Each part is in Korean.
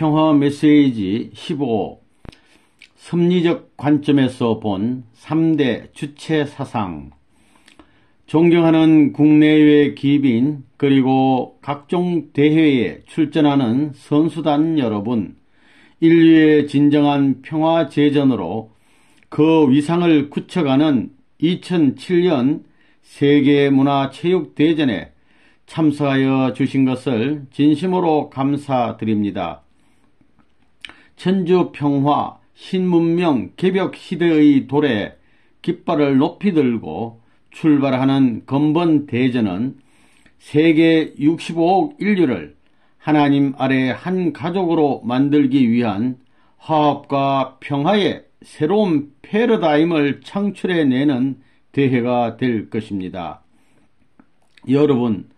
평화 메시지 15. 섭리적 관점에서 본 3대 주체 사상. 존경하는 국내외 기빈 그리고 각종 대회에 출전하는 선수단 여러분, 인류의 진정한 평화 재전으로 그 위상을 굳혀가는 2007년 세계문화체육대전에 참석하여 주신 것을 진심으로 감사드립니다. 천주평화 신문명 개벽시대의 도래 깃발을 높이 들고 출발하는 건번대전은 세계 65억 인류를 하나님 아래 한 가족으로 만들기 위한 화합과 평화의 새로운 패러다임을 창출해내는 대회가 될 것입니다. 여러분,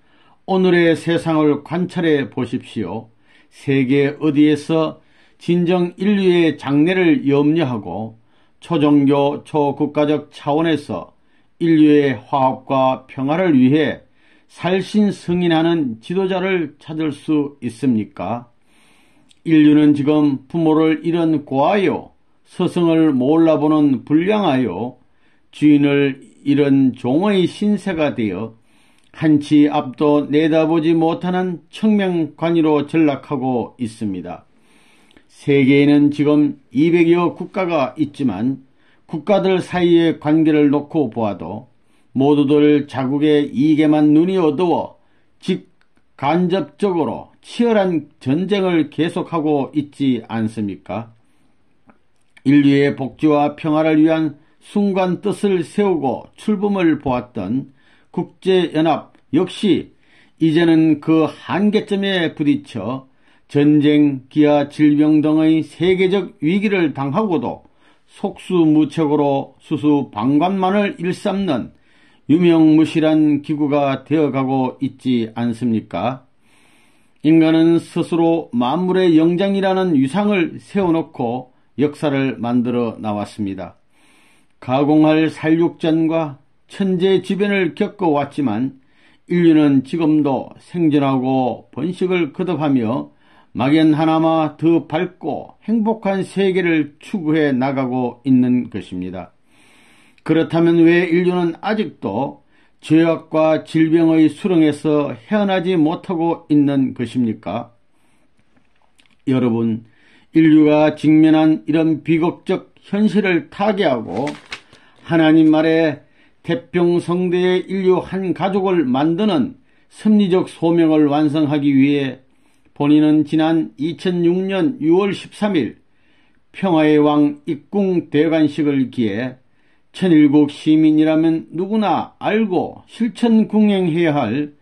오늘의 세상을 관찰해 보십시오. 세계 어디에서 진정 인류의 장래를 염려하고 초종교 초국가적 차원에서 인류의 화합과 평화를 위해 살신승인하는 지도자를 찾을 수 있습니까? 인류는 지금 부모를 잃은 고아요, 스승을 몰라보는 불량하여 주인을 잃은 종의 신세가 되어 한치 앞도 내다보지 못하는 청명관이로 전락하고 있습니다. 세계에는 지금 200여 국가가 있지만 국가들 사이의 관계를 놓고 보아도 모두들 자국의 이익에만 눈이 어두워 직간접적으로 치열한 전쟁을 계속하고 있지 않습니까? 인류의 복지와 평화를 위한 순간 뜻을 세우고 출범을 보았던 국제연합 역시 이제는 그 한계점에 부딪혀 전쟁, 기아, 질병 등의 세계적 위기를 당하고도 속수무책으로 수수방관만을 일삼는 유명무실한 기구가 되어가고 있지 않습니까? 인간은 스스로 만물의 영장이라는 위상을 세워놓고 역사를 만들어 나왔습니다. 가공할 살육전과 천재지변을 겪어왔지만 인류는 지금도 생존하고 번식을 거듭하며 막연하나마 더 밝고 행복한 세계를 추구해 나가고 있는 것입니다. 그렇다면 왜 인류는 아직도 죄악과 질병의 수렁에서 헤어나지 못하고 있는 것입니까? 여러분, 인류가 직면한 이런 비극적 현실을 타개하고 하나님 아래 태평성대의 인류 한 가족을 만드는 섭리적 소명을 완성하기 위해 본인은 지난 2006년 6월 13일 평화의 왕 입궁 대관식을 기해 천일국 시민이라면 누구나 알고 실천궁행해야 할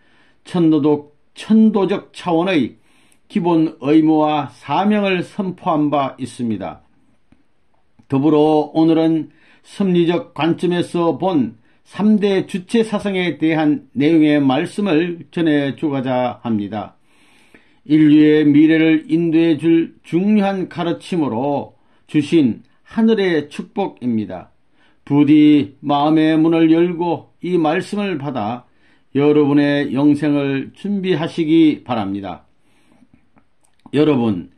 천도적 차원의 기본 의무와 사명을 선포한 바 있습니다. 더불어 오늘은 섭리적 관점에서 본 3대 주체 사상에 대한 내용의 말씀을 전해주고자 합니다. 인류의 미래를 인도해 줄 중요한 가르침으로 주신 하늘의 축복입니다. 부디 마음의 문을 열고 이 말씀을 받아 여러분의 영생을 준비하시기 바랍니다. 여러분,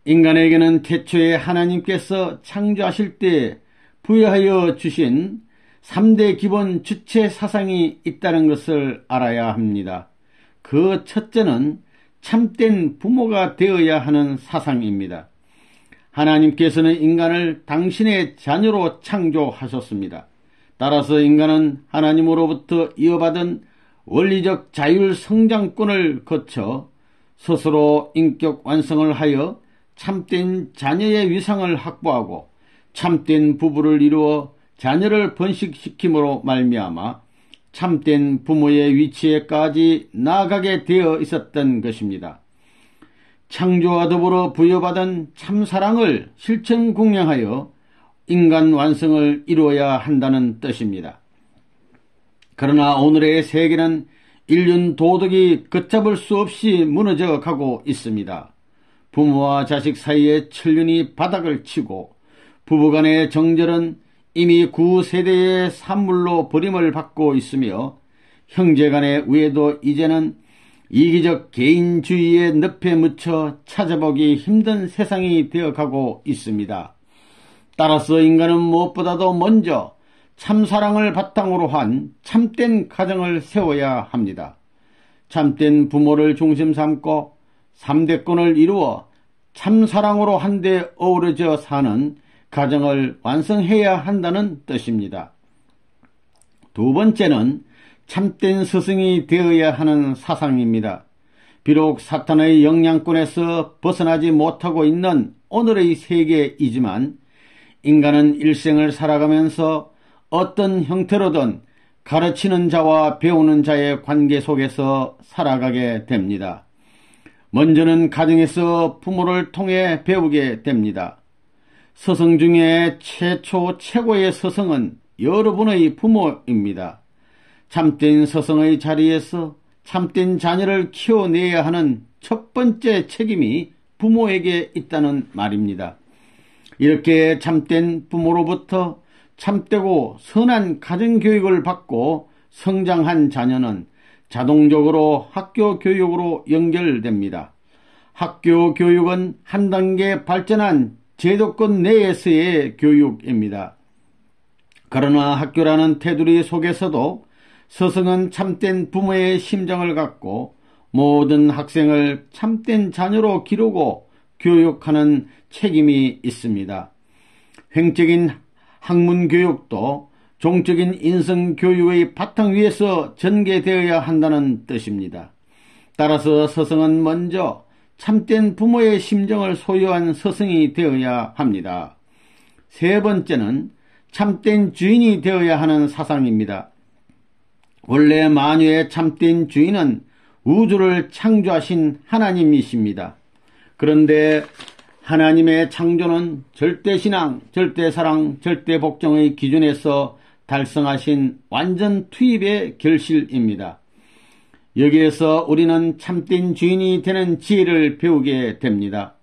인간에게는 태초에 하나님께서 창조하실 때 부여하여 주신 3대 기본 주체 사상이 있다는 것을 알아야 합니다. 그 첫째는 참된 부모가 되어야 하는 사상입니다. 하나님께서는 인간을 당신의 자녀로 창조하셨습니다. 따라서 인간은 하나님으로부터 이어받은 원리적 자율 성장권을 거쳐 스스로 인격 완성을 하여 참된 자녀의 위상을 확보하고 참된 부부를 이루어 자녀를 번식시킴으로 말미암아 참된 부모의 위치에까지 나아가게 되어 있었던 것입니다. 창조와 더불어 부여받은 참사랑을 실천공양하여 인간 완성을 이루어야 한다는 뜻입니다. 그러나 오늘의 세계는 인륜 도덕이 걷잡을 수 없이 무너져 가고 있습니다. 부모와 자식 사이의 천륜이 바닥을 치고 부부간의 정절은 이미 구세대의 산물로 버림을 받고 있으며 형제간의 우애도 이제는 이기적 개인주의의 늪에 묻혀 찾아보기 힘든 세상이 되어가고 있습니다. 따라서 인간은 무엇보다도 먼저 참사랑을 바탕으로 한 참된 가정을 세워야 합니다. 참된 부모를 중심 삼고 3대권을 이루어 참사랑으로 한데 어우러져 사는 가정을 완성해야 한다는 뜻입니다. 두 번째는 참된 스승이 되어야 하는 사상입니다. 비록 사탄의 영향권에서 벗어나지 못하고 있는 오늘의 세계이지만 인간은 일생을 살아가면서 어떤 형태로든 가르치는 자와 배우는 자의 관계 속에서 살아가게 됩니다. 먼저는 가정에서 부모를 통해 배우게 됩니다. 스승 중에 최고의 스승은 여러분의 부모입니다. 참된 스승의 자리에서 참된 자녀를 키워내야 하는 첫 번째 책임이 부모에게 있다는 말입니다. 이렇게 참된 부모로부터 참되고 선한 가정교육을 받고 성장한 자녀는 자동적으로 학교 교육으로 연결됩니다. 학교 교육은 한 단계 발전한 제도권 내에서의 교육입니다. 그러나 학교라는 테두리 속에서도 스승은 참된 부모의 심정을 갖고 모든 학생을 참된 자녀로 기르고 교육하는 책임이 있습니다. 횡적인 학문교육도 종적인 인성교육의 바탕 위에서 전개되어야 한다는 뜻입니다. 따라서 스승은 먼저 참된 부모의 심정을 소유한 스승이 되어야 합니다. 세 번째는 참된 주인이 되어야 하는 사상입니다. 원래 만유의 참된 주인은 우주를 창조하신 하나님이십니다. 그런데 하나님의 창조는 절대신앙, 절대사랑, 절대복종의 기준에서 달성하신 완전 투입의 결실입니다. 여기에서 우리는 참된 주인이 되는 지혜를 배우게 됩니다.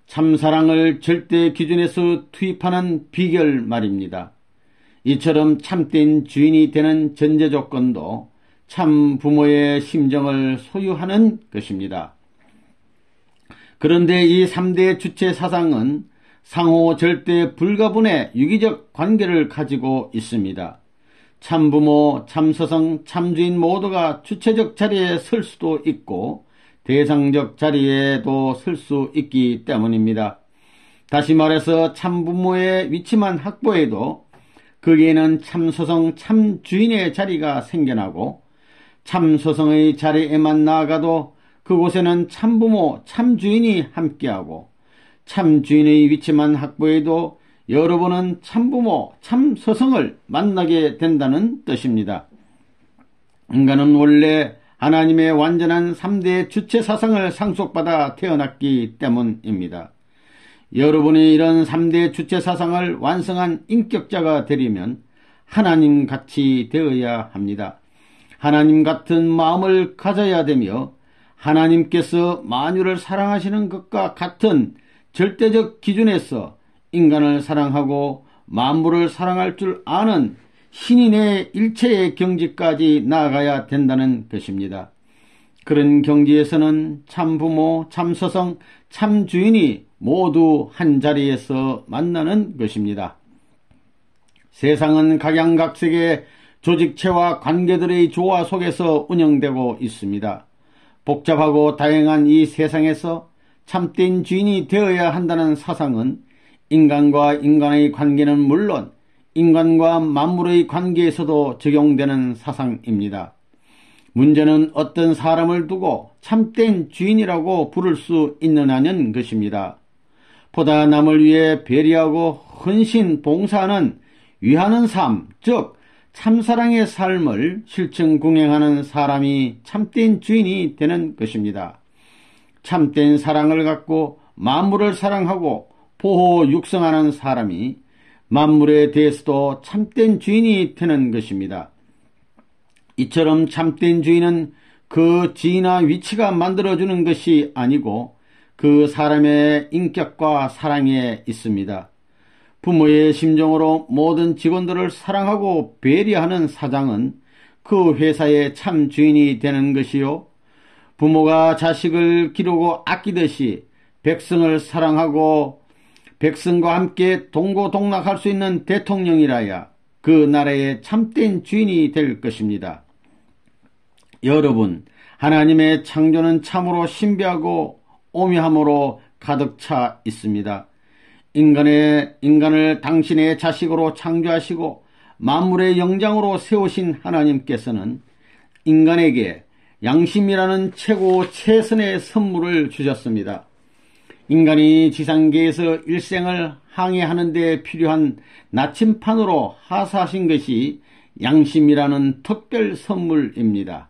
참사랑을 절대 기준에서 투입하는 비결 말입니다. 이처럼 참된 주인이 되는 전제 조건도 참 부모의 심정을 소유하는 것입니다. 그런데 이 3대 주체 사상은 상호 절대 불가분의 유기적 관계를 가지고 있습니다. 참부모, 참스승, 참주인 모두가 주체적 자리에 설 수도 있고 대상적 자리에도 설 수 있기 때문입니다. 다시 말해서 참부모의 위치만 확보해도 거기에는 참스승, 참주인의 자리가 생겨나고 참스승의 자리에만 나아가도 그곳에는 참부모, 참주인이 함께하고 참주인의 위치만 확보해도 여러분은 참부모, 참스승을 만나게 된다는 뜻입니다. 인간은 원래 하나님의 완전한 3대 주체 사상을 상속받아 태어났기 때문입니다. 여러분이 이런 3대 주체 사상을 완성한 인격자가 되려면 하나님같이 되어야 합니다. 하나님 같은 마음을 가져야 되며 하나님께서 만유를 사랑하시는 것과 같은 절대적 기준에서 인간을 사랑하고 만물을 사랑할 줄 아는 신인의 일체의 경지까지 나아가야 된다는 것입니다. 그런 경지에서는 참부모, 참스승, 참주인이 모두 한자리에서 만나는 것입니다. 세상은 각양각색의 조직체와 관계들의 조화 속에서 운영되고 있습니다. 복잡하고 다양한 이 세상에서 참된 주인이 되어야 한다는 사상은 인간과 인간의 관계는 물론 인간과 만물의 관계에서도 적용되는 사상입니다. 문제는 어떤 사람을 두고 참된 주인이라고 부를 수 있느냐는 것입니다. 보다 남을 위해 배려하고 헌신, 봉사하는 위하는 삶, 즉 참사랑의 삶을 실천 공행하는 사람이 참된 주인이 되는 것입니다. 참된 사랑을 갖고 만물을 사랑하고 보호, 육성하는 사람이 만물에 대해서도 참된 주인이 되는 것입니다. 이처럼 참된 주인은 그 지위나 위치가 만들어주는 것이 아니고 그 사람의 인격과 사랑에 있습니다. 부모의 심정으로 모든 직원들을 사랑하고 배려하는 사장은 그 회사의 참 주인이 되는 것이요. 부모가 자식을 기르고 아끼듯이 백성을 사랑하고 백성과 함께 동고동락할 수 있는 대통령이라야 그 나라의 참된 주인이 될 것입니다. 여러분, 하나님의 창조는 참으로 신비하고 오묘함으로 가득 차 있습니다. 인간을 당신의 자식으로 창조하시고 만물의 영장으로 세우신 하나님께서는 인간에게 양심이라는 최고 최선의 선물을 주셨습니다. 인간이 지상계에서 일생을 항해하는 데 필요한 나침판으로 하사하신 것이 양심이라는 특별 선물입니다.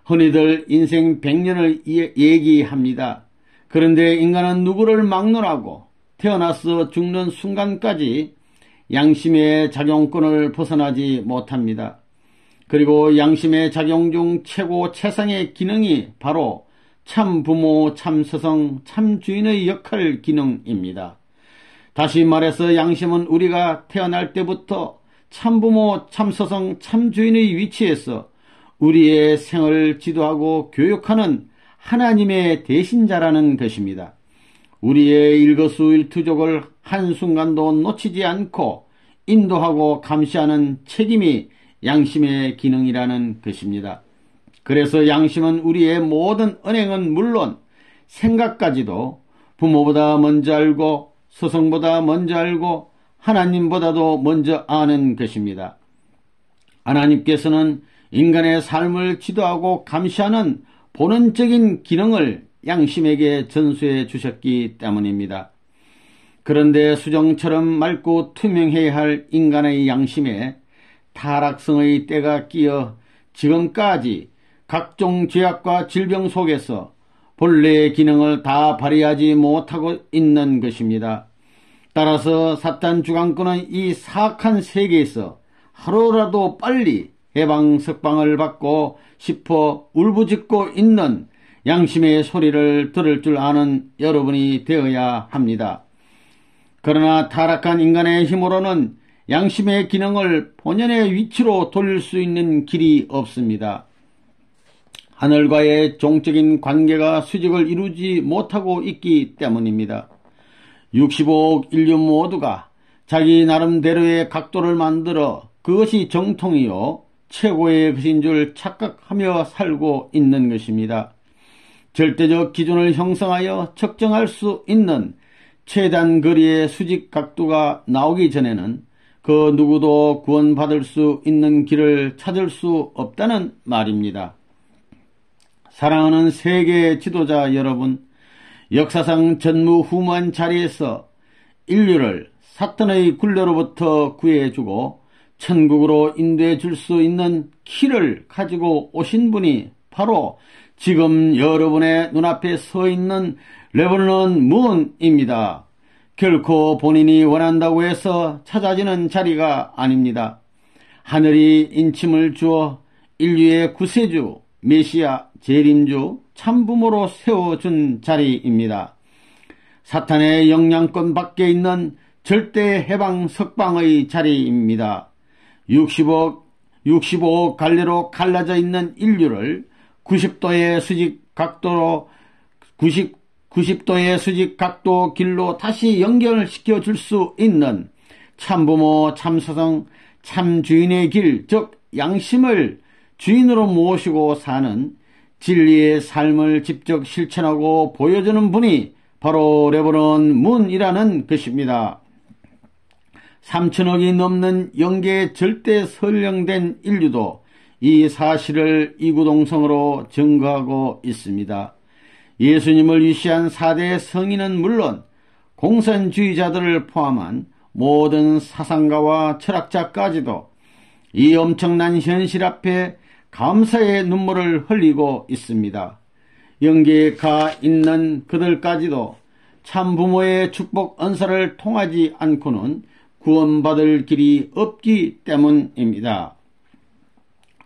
흔히들 인생 100년을 얘기합니다. 그런데 인간은 누구를 막론하고 태어나서 죽는 순간까지 양심의 작용권을 벗어나지 못합니다. 그리고 양심의 작용 중 최고 최상의 기능이 바로 참부모, 참스승, 참주인의 역할 기능입니다. 다시 말해서 양심은 우리가 태어날 때부터 참부모, 참스승, 참주인의 위치에서 우리의 생을 지도하고 교육하는 하나님의 대신자라는 것입니다. 우리의 일거수일투족을 한순간도 놓치지 않고 인도하고 감시하는 책임이 양심의 기능이라는 것입니다. 그래서 양심은 우리의 모든 언행은 물론 생각까지도 부모보다 먼저 알고 스승보다 먼저 알고 하나님보다도 먼저 아는 것입니다. 하나님께서는 인간의 삶을 지도하고 감시하는 본원적인 기능을 양심에게 전수해 주셨기 때문입니다. 그런데 수정처럼 맑고 투명해야 할 인간의 양심에 타락성의 때가 끼어 지금까지 각종 죄악과 질병 속에서 본래의 기능을 다 발휘하지 못하고 있는 것입니다. 따라서 사탄 주강꾼은 이 사악한 세계에서 하루라도 빨리 해방석방을 받고 싶어 울부짖고 있는 양심의 소리를 들을 줄 아는 여러분이 되어야 합니다. 그러나 타락한 인간의 힘으로는 양심의 기능을 본연의 위치로 돌릴 수 있는 길이 없습니다. 하늘과의 종적인 관계가 수직을 이루지 못하고 있기 때문입니다. 65억 인류 모두가 자기 나름대로의 각도를 만들어 그것이 정통이요 최고의 것인 줄 착각하며 살고 있는 것입니다. 절대적 기준을 형성하여 측정할 수 있는 최단 거리의 수직 각도가 나오기 전에는 그 누구도 구원받을 수 있는 길을 찾을 수 없다는 말입니다. 사랑하는 세계 지도자 여러분, 역사상 전무후무한 자리에서 인류를 사탄의 굴레로부터 구해주고 천국으로 인도해 줄 수 있는 키를 가지고 오신 분이 바로 지금 여러분의 눈앞에 서 있는 레버넌 문입니다. 결코 본인이 원한다고 해서 찾아지는 자리가 아닙니다. 하늘이 인침을 주어 인류의 구세주, 메시아, 재림주, 참부모로 세워준 자리입니다. 사탄의 영향권 밖에 있는 절대 해방 석방의 자리입니다. 65억 갈래로 갈라져 있는 인류를 90도의 수직 각도 길로 다시 연결시켜 줄 수 있는 참부모, 참스승, 참주인의 길, 즉 양심을 주인으로 모시고 사는 진리의 삶을 직접 실천하고 보여주는 분이 바로 레버넌 문이라는 것입니다. 3천억이 넘는 영계에 절대 선령된 인류도 이 사실을 이구동성으로 증거하고 있습니다. 예수님을 위시한 4대 성인은 물론 공산주의자들을 포함한 모든 사상가와 철학자까지도 이 엄청난 현실 앞에 감사의 눈물을 흘리고 있습니다. 영계에 가 있는 그들까지도 참부모의 축복 언사를 통하지 않고는 구원받을 길이 없기 때문입니다.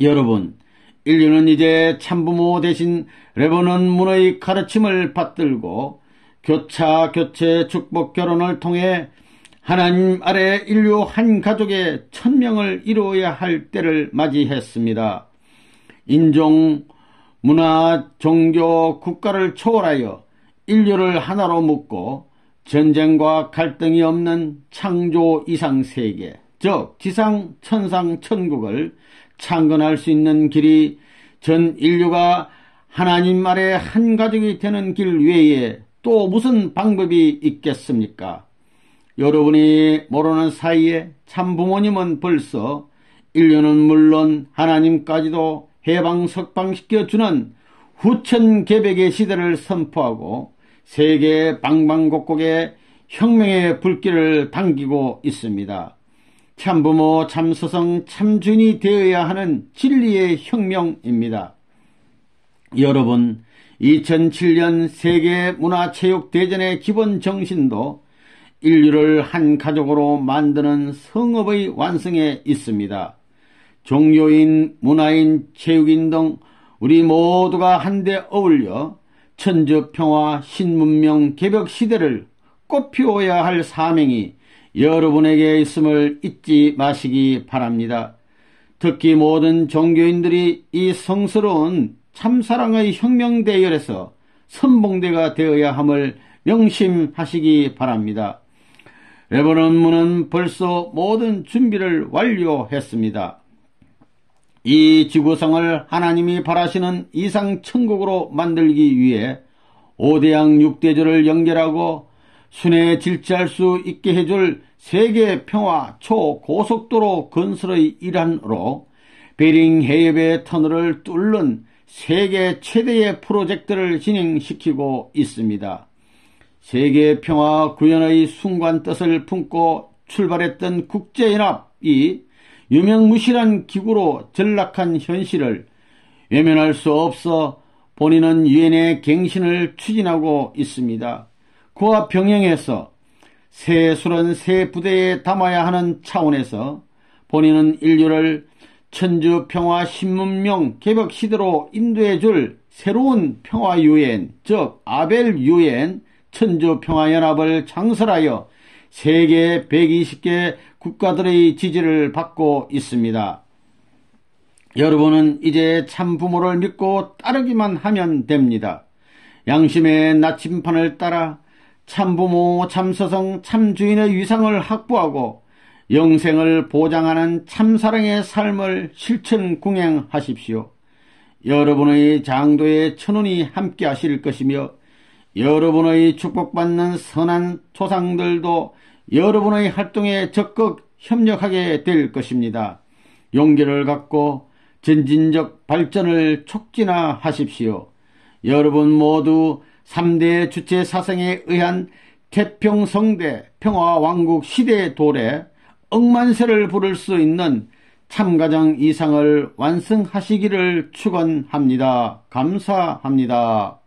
여러분, 인류는 이제 참부모 대신 레버넌 문의 가르침을 받들고 교차 교체 축복 결혼을 통해 하나님 아래 인류 한 가족의 천명을 이루어야 할 때를 맞이했습니다. 인종, 문화, 종교, 국가를 초월하여 인류를 하나로 묶고 전쟁과 갈등이 없는 창조 이상 세계, 즉 지상 천상 천국을 창건할 수 있는 길이 전 인류가 하나님 아래 한 가족이 되는 길 외에 또 무슨 방법이 있겠습니까? 여러분이 모르는 사이에 참부모님은 벌써 인류는 물론 하나님까지도 해방석방시켜주는 후천개벽의 시대를 선포하고 세계 방방곡곡에 혁명의 불길을 당기고 있습니다. 참부모, 참스승, 참주인이 되어야 하는 진리의 혁명입니다. 여러분, 2007년 세계문화체육대전의 기본 정신도 인류를 한 가족으로 만드는 성업의 완성에 있습니다. 종교인, 문화인, 체육인 등 우리 모두가 한데 어울려 천주평화 신문명 개벽 시대를 꽃피워야 할 사명이 여러분에게 있음을 잊지 마시기 바랍니다. 특히 모든 종교인들이 이 성스러운 참사랑의 혁명 대열에서 선봉대가 되어야 함을 명심하시기 바랍니다. 레버넌 문은 벌써 모든 준비를 완료했습니다. 이 지구상을 하나님이 바라시는 이상 천국으로 만들기 위해 5대양 6대조를 연결하고 순회 질주할 수 있게 해줄 세계 평화 초고속도로 건설의 일환으로 베링 해협의 터널을 뚫는 세계 최대의 프로젝트를 진행시키고 있습니다. 세계 평화 구현의 순간 뜻을 품고 출발했던 국제연합이 유명무실한 기구로 전락한 현실을 외면할 수 없어 본인은 유엔의 갱신을 추진하고 있습니다. 그와 병행해서 새 술은 새 부대에 담아야 하는 차원에서 본인은 인류를 천주평화 신문명 개벽 시대로 인도해줄 새로운 평화유엔, 즉 아벨유엔 천주평화연합을 창설하여 세계 120개 국가들의 지지를 받고 있습니다. 여러분은 이제 참부모를 믿고 따르기만 하면 됩니다. 양심의 나침판을 따라 참부모, 참스승, 참주인의 위상을 확보하고 영생을 보장하는 참사랑의 삶을 실천 궁행하십시오. 여러분의 장도의 천운이 함께 하실 것이며 여러분의 축복받는 선한 조상들도 여러분의 활동에 적극 협력하게 될 것입니다. 용기를 갖고 전진적 발전을 촉진하십시오. 여러분 모두 3대 주체 사상에 의한 태평성대 평화왕국 시대 도래 억만세를 부를 수 있는 참가정 이상을 완성하시기를 축원합니다. 감사합니다.